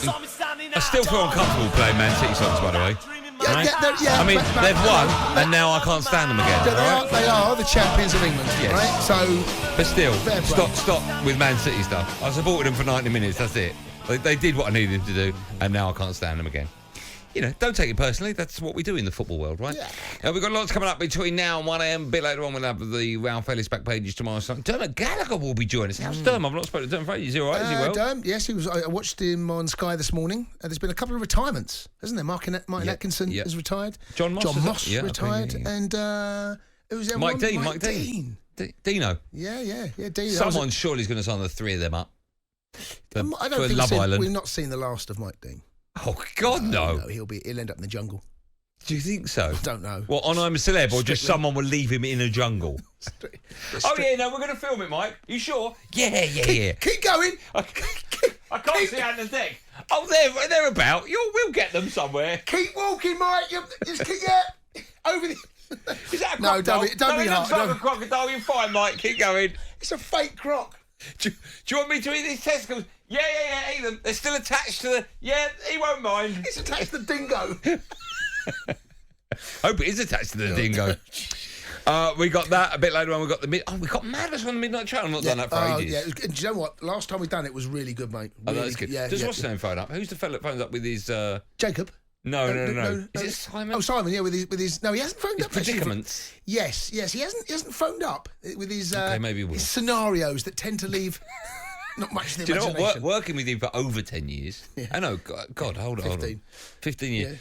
I still feel uncomfortable playing Man City songs, by the way. I mean, they've won, and now I can't stand them again. They are the champions of England, yes. right? So, but still, stop with Man City stuff. I supported them for 90 minutes. That's it. They did what I needed them to do, and now I can't stand them again. Don't take it personally. That's what we do in the football world, right? Yeah. We've got lots coming up between now and 1 a.m. A bit later on, we'll have the Ralph Ellis back pages tomorrow. Dermot Gallagher will be joining us. How's Derm? I've not spoken to Derm for ages. Is he all right? Is he well? Derm, yes, he was. I watched him on Sky this morning. There's been a couple of retirements, hasn't there? Martin Atkinson has retired. John Moss retired. Okay, and who's there? Mike Dean. Dino. Yeah, Dino. Someone surely is going to sign the three of them up. I don't think Love Island. We've not seen the last of Mike Dean. Oh, God, no. He'll end up in the jungle. Do you think so? I don't know. Well, on I'm a Celeb, or just someone will leave him in a jungle? Oh, yeah, no, we're going to film it, Mike. You sure? Yeah. Keep going. I can't see out the deck. Oh, they're about. We'll get them somewhere. Keep walking, Mike. Just keep over the... Is that a crocodile? No, don't be hard. It looks like a crocodile. You're fine, Mike. Keep going. It's a fake croc. Do you want me to eat these testicles? Yeah, eat them. They're still attached to the... Yeah, he won't mind. It's attached to the dingo. Hope it is attached to the dingo. We got that a bit later on. We got we got Madness on the Midnight Trail. I've not done that for ages. Do you know what? Last time we done it was really good, mate. Really, that's good. Does what's his name phone up? Who's the fella that phones up with his... Jacob. No. Is it Simon? Oh, Simon, yeah, with his... No, he hasn't phoned up. Predicaments. Yes. He hasn't phoned up with his... okay, maybe his scenarios that tend to leave... Not much of the imagination. Do you know what? Working with him for over 10 years. Yeah. I know. God, hold on. 15 years.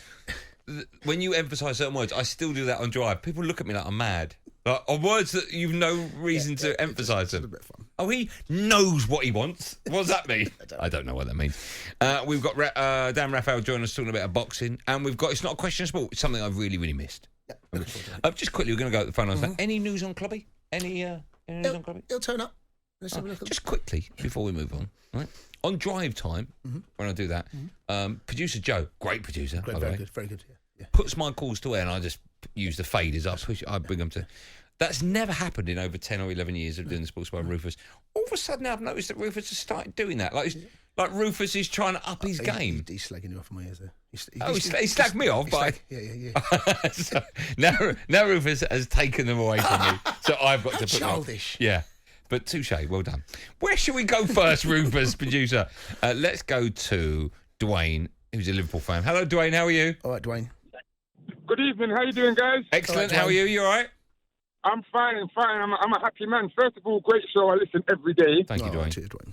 Yeah. When you emphasise certain words, I still do that on drive. People look at me like I'm mad. Like, on words that you've no reason to emphasise them. It's a bit fun. Oh, he knows what he wants. What does that mean? I don't know what that means. We've got Dan Raphael joining us talking about boxing. And we've got, it's not a question of sport, it's something I've really, really missed. Yeah, just quickly, we're going to go to the phone lines. Any news on Clubby? Any news on Clubby? He'll turn up. Let's have a look at just quickly, before we move on, right? On drive time, when I do that, producer Joe, great producer, by the way. Very good, yeah. Puts my calls to air and I just use the faders. I bring them to... That's never happened in over 10 or 11 years of doing the Sports Bar with Rufus. All of a sudden, I've noticed that Rufus has started doing that. Like Rufus is trying to up his game. He's slagging you off my ears there. He slagged me off, but... Yeah. So now Rufus has taken them away from me. So I've got to put childish. Them on. Yeah. But touche, well done. Where should we go first, Rufus, producer? Let's go to Dwayne, who's a Liverpool fan. Hello, Dwayne, how are you? All right, Dwayne. Good evening, how you doing, guys? Excellent, how are you? You all right? I'm fine. I'm a happy man. First of all, great show. I listen every day. Thank you, Dwayne. Cheers, Dwayne.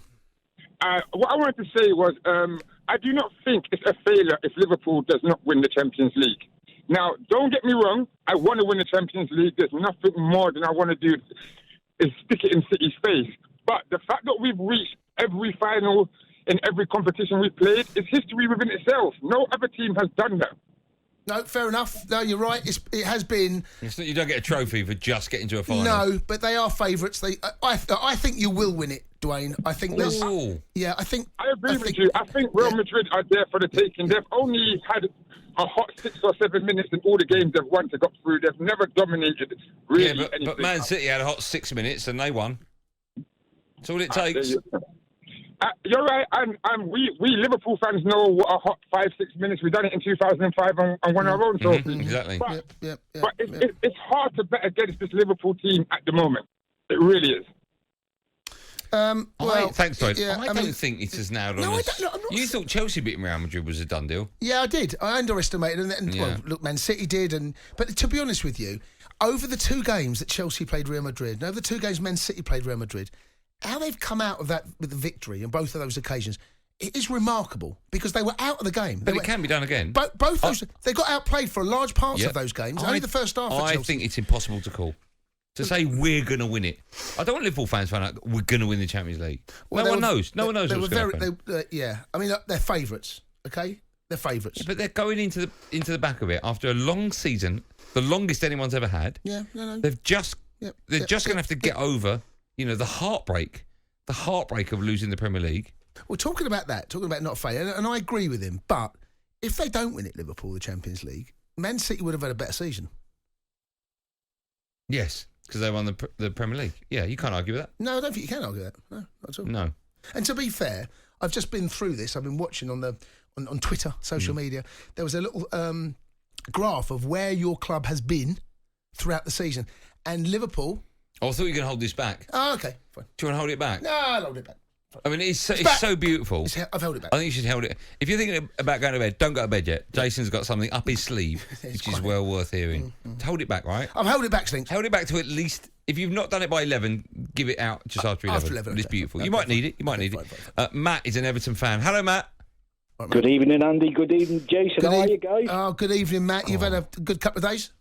What I wanted to say was, I do not think it's a failure if Liverpool does not win the Champions League. Now, don't get me wrong. I want to win the Champions League. There's nothing more than I want to do is stick it in City's face. But the fact that we've reached every final in every competition we've played is history within itself. No other team has done that. No, fair enough. No, you're right. It has been... You don't get a trophy for just getting to a final. No, but they are favourites. I think you will win it, Dwayne. I think there's... Yeah, I think... I agree with you. I think Real Madrid are there for the taking. They've only had a hot 6 or 7 minutes in all the games they've won to go through. They've never dominated really anything. But Man City had a hot 6 minutes and they won. That's all it takes. You're right, and we Liverpool fans know what a hot 5-6 minutes. We done it in 2005 and won our own trophy. Exactly. But it's hard to bet against this Liverpool team at the moment. It really is. Thanks, Lloyd. Yeah, I don't think it has nailed on us. You thought Chelsea beating Real Madrid was a done deal? Yeah, I did. I underestimated it. Well, look, Man City did. But to be honest with you, over the 2 games that Chelsea played Real Madrid, and over the 2 games Man City played Real Madrid, how they've come out of that with the victory on both of those occasions, it is remarkable because they were out of the game. But it can be done again. Both those, they got outplayed for large parts of those games. Only the first half. I think it's impossible to call. To say we're going to win it. I don't want Liverpool fans to find out we're going to win the Champions League. Well, no one knows. No one knows what's going to happen. I mean, they're favourites, okay? They're favourites. Yeah, but they're going into the back of it after a long season, the longest anyone's ever had. Yeah, no. They're just going to have to get over, the heartbreak of losing the Premier League. Well, talking about not failure, and I agree with him, but if they don't win it, Liverpool, the Champions League, Man City would have had a better season. Yes. Because they won the Premier League. Yeah, you can't argue with that. No, I don't think you can argue that. No, not at all. No. And to be fair, I've just been through this. I've been watching on Twitter, social media. There was a little graph of where your club has been throughout the season, and Liverpool. Oh, I thought you were going to hold this back. Oh, okay, fine. Do you want to hold it back? No, I'll hold it back. I mean, it's so beautiful. I've held it back. I think you should hold it. If you're thinking about going to bed, don't go to bed yet. Jason's got something up his sleeve, which is well worth hearing. Hold it back, right? I've held it back, Slinks. Hold it back to at least, if you've not done it by 11, give it out just after 11. After 11, It's okay. beautiful. Okay, You might fine. need it. You might need Fine. it. Matt is an Everton fan. Hello, Matt. Good evening, Andy. Good evening, Jason. How are you guys? Oh, good evening, Matt. You've had a good couple of days?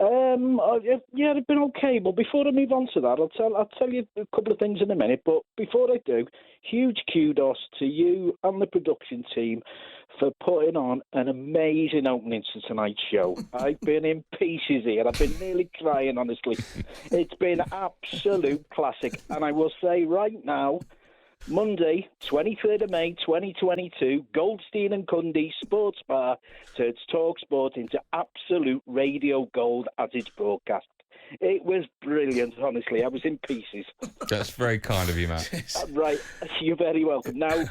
Yeah, they've been okay. But before I move on to that, I'll tell you a couple of things in a minute. But before I do, huge kudos to you and the production team for putting on an amazing opening to tonight's show. I've been in pieces here. I've been nearly crying, honestly. It's been absolute classic. And I will say right now, Monday, 23rd of May, 2022, Goldstein and Cundy Sports Bar turns talkSPORT into absolute radio gold as it's broadcast. It was brilliant, honestly. I was in pieces. That's very kind of you, Matt. Right, you're very welcome. Now,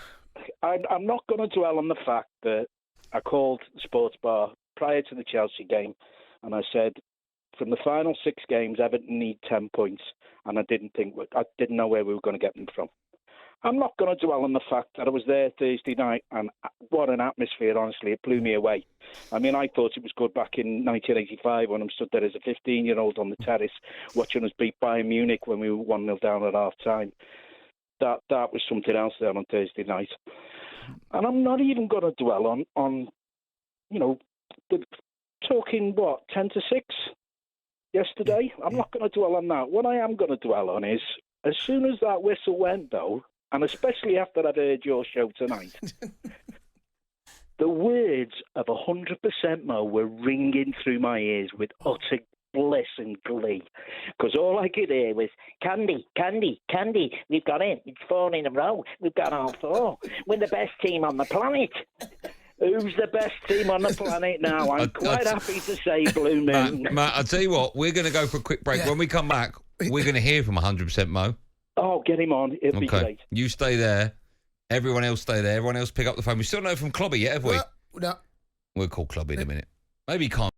I'm not going to dwell on the fact that I called Sports Bar prior to the Chelsea game, and I said, from the final 6 games, Everton need 10 points, and I didn't know where we were going to get them from. I'm not going to dwell on the fact that I was there Thursday night, and what an atmosphere, honestly. It blew me away. I mean, I thought it was good back in 1985 when I stood there as a 15-year-old on the terrace watching us beat Bayern Munich when we were 1-0 down at half-time. That was something else there on Thursday night. And I'm not even going to dwell on talking, 10 to 6 yesterday? I'm not going to dwell on that. What I am going to dwell on is, as soon as that whistle went, though, and especially after I'd heard your show tonight, the words of 100% Mo were ringing through my ears with utter bliss and glee. Because all I could hear was, Candy, we've got it. It's 4 in a row. We've got all 4. We're the best team on the planet. Who's the best team on the planet now? I'm quite happy to say Blue Moon. Matt, I'll tell you what, we're going to go for a quick break. Yeah. When we come back, we're going to hear from 100% Mo. Oh, get him on. It'll be great. You stay there. Everyone else stay there. Everyone else pick up the phone. We still don't know from Clobby yet, have we? No. We'll call Clobby in a minute. Maybe he can't.